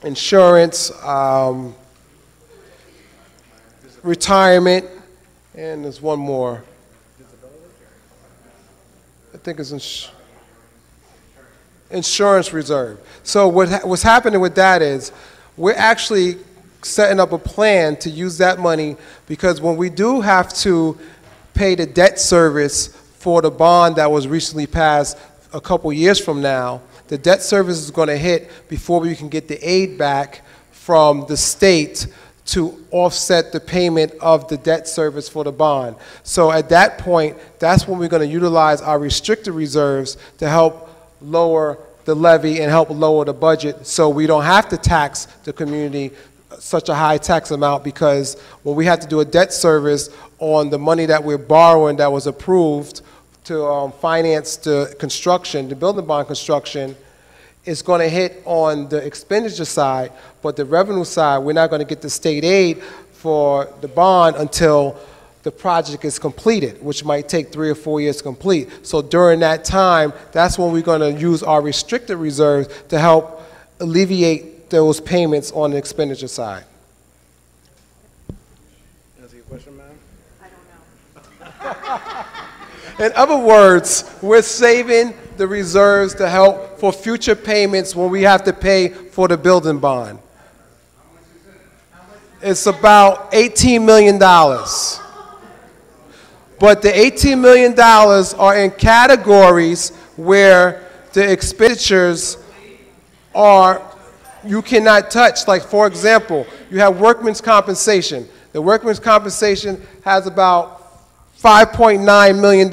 insurance, retirement, and there's one more. I think it's insurance reserve. So what's happening with that is we're actually setting up a plan to use that money, because when we do have to pay the debt service for the bond that was recently passed a couple years from now, the debt service is going to hit before we can get the aid back from the state to offset the payment of the debt service for the bond. So at that point, that's when we're going to utilize our restricted reserves to help lower the levy and help lower the budget, so we don't have to tax the community such a high tax amount, because when we have to do a debt service on the money that we're borrowing that was approved to finance the construction, the building bond construction, it's going to hit on the expenditure side, but the revenue side, we're not going to get the state aid for the bond until the project is completed, which might take 3 or 4 years to complete. So during that time, that's when we're going to use our restricted reserves to help alleviate those payments on the expenditure side. Answer your question, ma'am? I don't know. In other words, we're saving the reserves to help for future payments when we have to pay for the building bond. It's about $18 million. But the $18 million are in categories where the expenditures you cannot touch. Like, for example, you have workman's compensation. The workman's compensation has about $5.9 million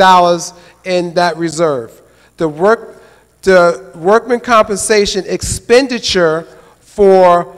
in that reserve. The workman compensation expenditure for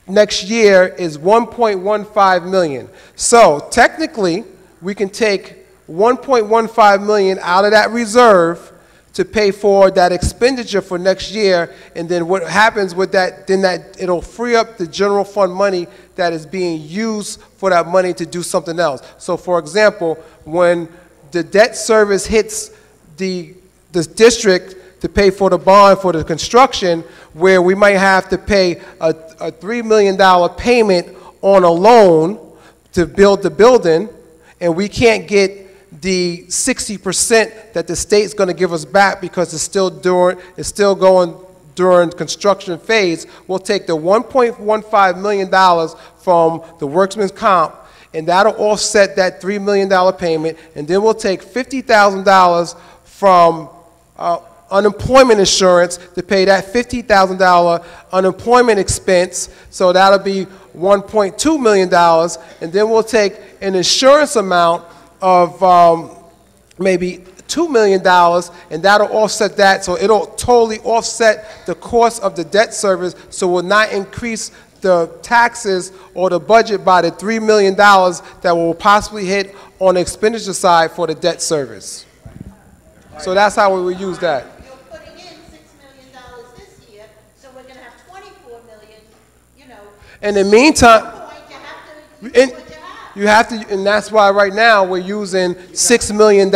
next year is $1.15 million. So technically, we can take $1.15 million out of that reserve to pay for that expenditure for next year, and then what happens with that, then it'll free up the general fund money that is being used for that money to do something else. So for example, when the debt service hits the district to pay for the bond for the construction, where we might have to pay a $3 million payment on a loan to build the building, and we can't get the 60% that the state's going to give us back because it's still going during construction phase, we'll take the $1.15 million from the workman's comp, and that'll offset that $3 million payment, and then we'll take $50,000 from unemployment insurance to pay that $50,000 unemployment expense, so that'll be $1.2 million, and then we'll take an insurance amount of maybe $2 million, and that'll offset that, so it'll totally offset the cost of the debt service, so will not increase the taxes or the budget by the $3 million that will possibly hit on the expenditure side for the debt service. So that's how we would use that. You're putting in $6 million this year, so we're going to have $24 million, you know. In the meantime, you have to, and that's why right now we're using $6 million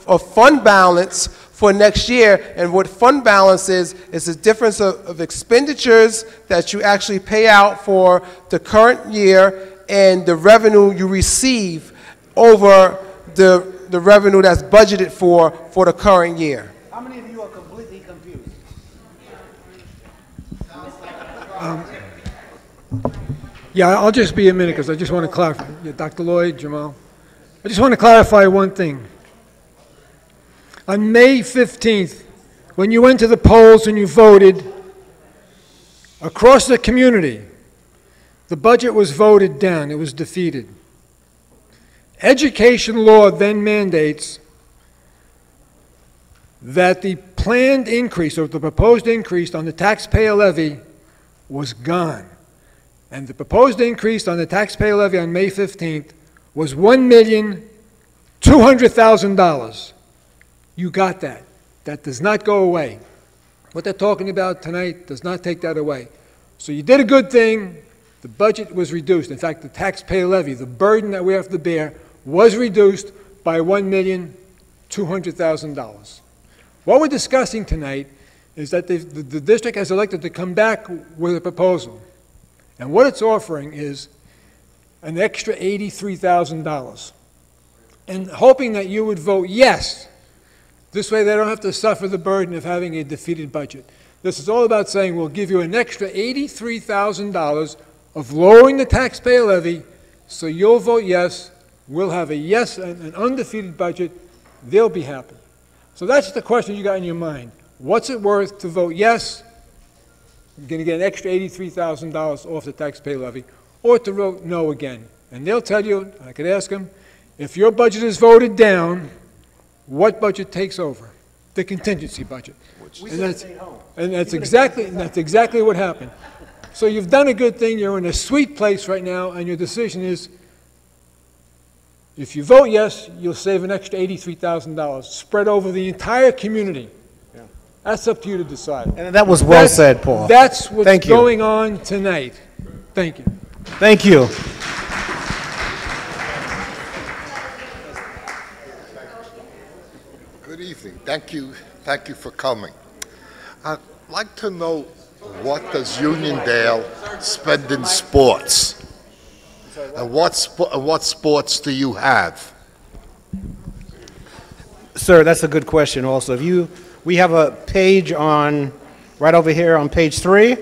of fund balance for next year. And what fund balance is the difference of expenditures that you actually pay out for the current year and the revenue you receive over the revenue that's budgeted for the current year. How many of you are completely confused? Yeah, I'll just be a minute because I just want to clarify. Yeah, Dr. Lloyd, Jamal. I just want to clarify one thing. On May 15th, when you went to the polls and you voted, across the community, the budget was voted down. It was defeated. Education law then mandates that the planned increase or the proposed increase on the taxpayer levy was gone. And the proposed increase on the taxpayer levy on May 15th was $1,200,000. You got that. That does not go away. What they're talking about tonight does not take that away. So you did a good thing. The budget was reduced. In fact, the taxpayer levy, the burden that we have to bear, was reduced by $1,200,000. What we're discussing tonight is that the district has elected to come back with a proposal. And what it's offering is an extra $83,000. And hoping that you would vote yes. This way they don't have to suffer the burden of having a defeated budget. This is all about saying we'll give you an extra $83,000 of lowering the taxpayer levy, so you'll vote yes. We'll have a yes, an undefeated budget. They'll be happy. So that's the question you got in your mind. What's it worth to vote yes? You're going to get an extra $83,000 off the taxpayer levy, or to vote no again. And they'll tell you, I could ask them, if your budget is voted down, what budget takes over? The contingency budget. And that's exactly what happened. So you've done a good thing. You're in a sweet place right now, and your decision is, if you vote yes, you'll save an extra $83,000 spread over the entire community. That's up to you to decide. And that was well said, Paul. That's what's going on tonight. Thank you. Thank you. Good evening. Thank you for coming. I'd like to know, what does Uniondale spend in sports? And what sports do you have? Sir, that's a good question also. We have a page right over here on page 3,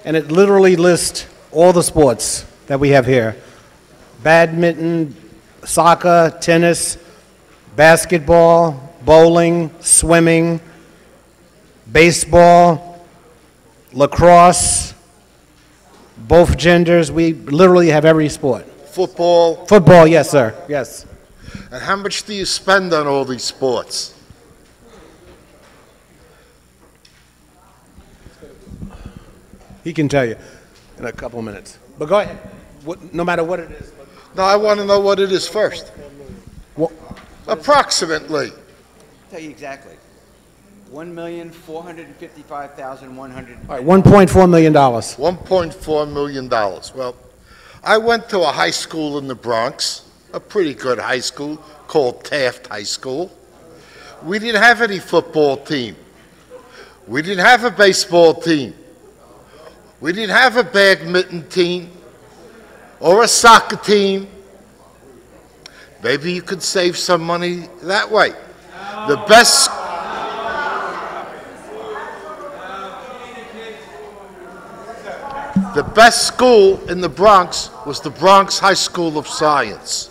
and it literally lists all the sports that we have here. Badminton, soccer, tennis, basketball, bowling, swimming, baseball, lacrosse, both genders. We literally have every sport. Football. Football, yes, sir. Yes. And how much do you spend on all these sports? He can tell you in a couple minutes. But go ahead. No matter what it is. No, I want to know what it is first. Well, approximately. I'll tell you exactly. $1,455,100. All right, $1.4 million. $1.4 million. Well, I went to a high school in the Bronx, a pretty good high school called Taft High School. We didn't have any football team. We didn't have a baseball team. We didn't have a badminton team or a soccer team. Maybe you could save some money that way. The best school in the Bronx was the Bronx High School of Science.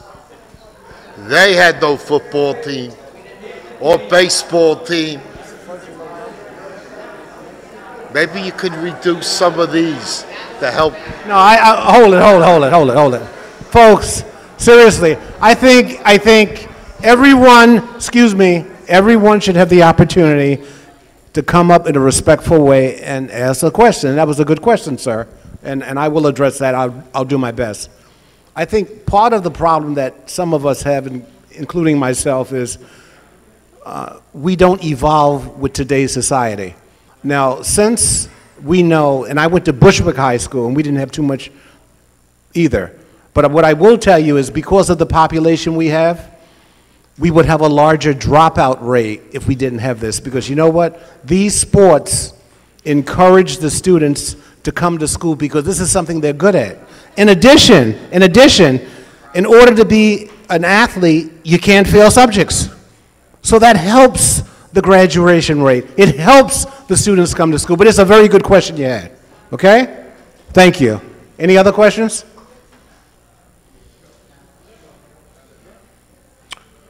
They had no football team or baseball team. Maybe you could reduce some of these to help. No, hold it. Folks, seriously, I think everyone should have the opportunity to come up in a respectful way and ask a question. That was a good question, sir, and I will address that. I'll do my best. I think part of the problem that some of us have, including myself, is we don't evolve with today's society. Now, since we know, and I went to Bushwick High School, and we didn't have too much either, but what I will tell you is because of the population we have, we would have a larger dropout rate if we didn't have this, because you know what? These sports encourage the students to come to school because this is something they're good at. In addition, in order to be an athlete, you can't fail subjects. So that helps the graduation rate. It helps the students come to school, but it's a very good question you had, okay? Thank you. Any other questions?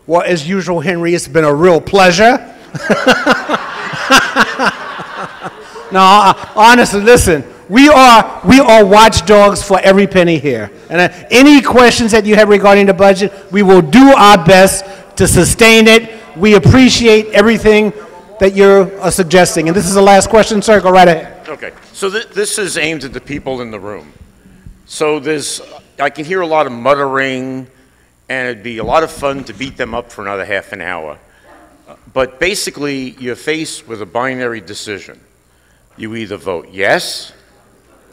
Well, as usual, Henry, it's been a real pleasure. No, honestly, listen, we are watchdogs for every penny here. And any questions that you have regarding the budget, we will do our best to sustain it. We appreciate everything that you're suggesting. And this is the last question, sir. Go right ahead. Okay. So this is aimed at the people in the room. So I can hear a lot of muttering, and it'd be a lot of fun to beat them up for another half an hour. But basically, you're faced with a binary decision. You either vote yes,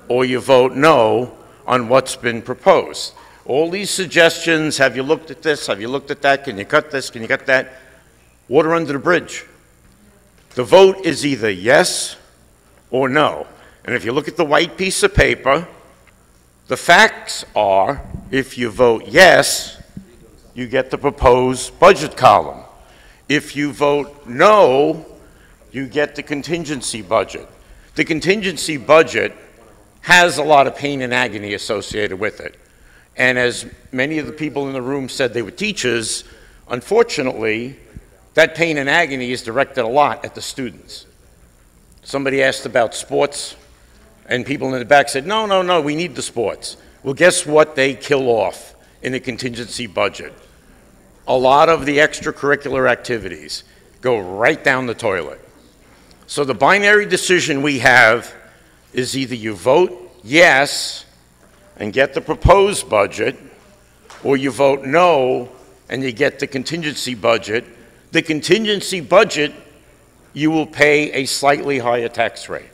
or you vote no on what's been proposed. All these suggestions, have you looked at this, have you looked at that, can you cut this, can you cut that? Water under the bridge. The vote is either yes or no. And if you look at the white piece of paper, the facts are, if you vote yes, you get the proposed budget column. If you vote no, you get the contingency budget. The contingency budget has a lot of pain and agony associated with it. And as many of the people in the room said they were teachers, unfortunately, that pain and agony is directed a lot at the students. Somebody asked about sports, and people in the back said, no, we need the sports. Well, guess what they kill off in the contingency budget? A lot of the extracurricular activities go right down the toilet. So the binary decision we have is either you vote yes and get the proposed budget, or you vote no and you get the contingency budget. The contingency budget, you will pay a slightly higher tax rate.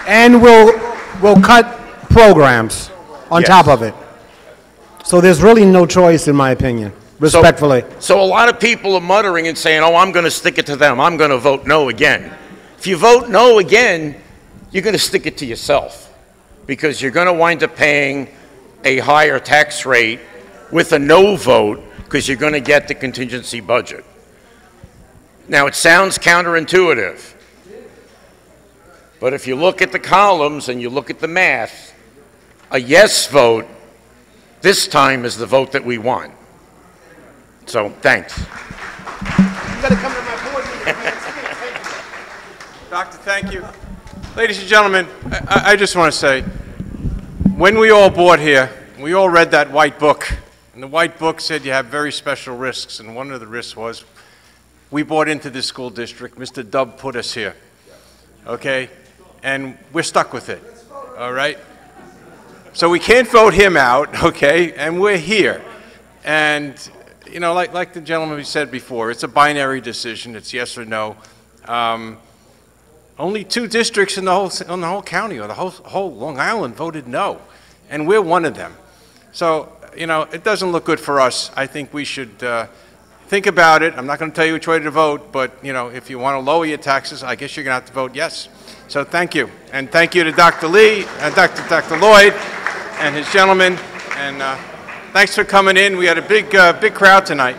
And we'll cut programs on top of it. So there's really no choice, in my opinion, respectfully. So a lot of people are muttering and saying, oh, I'm going to stick it to them. I'm going to vote no again. If you vote no again, you're going to stick it to yourself, because you're going to wind up paying a higher tax rate with a no vote, because you're going to get the contingency budget. Now, it sounds counterintuitive, but if you look at the columns and you look at the math, a yes vote this time is the vote that we want. So, thanks. You got to come to my board meeting. Doctor, thank you. Ladies and gentlemen, I just want to say, when we all bought here, we all read that white book. And the white book said you have very special risks. And one of the risks was we bought into this school district. Mr. Dubb put us here. Okay? And we're stuck with it. All right? So we can't vote him out, okay? And we're here. And, you know, like the gentleman said before, it's a binary decision. It's yes or no. Only 2 districts in the whole county or the whole Long Island voted no. And we're one of them. So, you know, it doesn't look good for us. I think we should think about it. I'm not going to tell you which way to vote, but, you know, if you want to lower your taxes, I guess you're going to have to vote yes. So thank you. And thank you to Dr. Lee and Dr. Lloyd and his gentleman. And thanks for coming in. We had a big crowd tonight.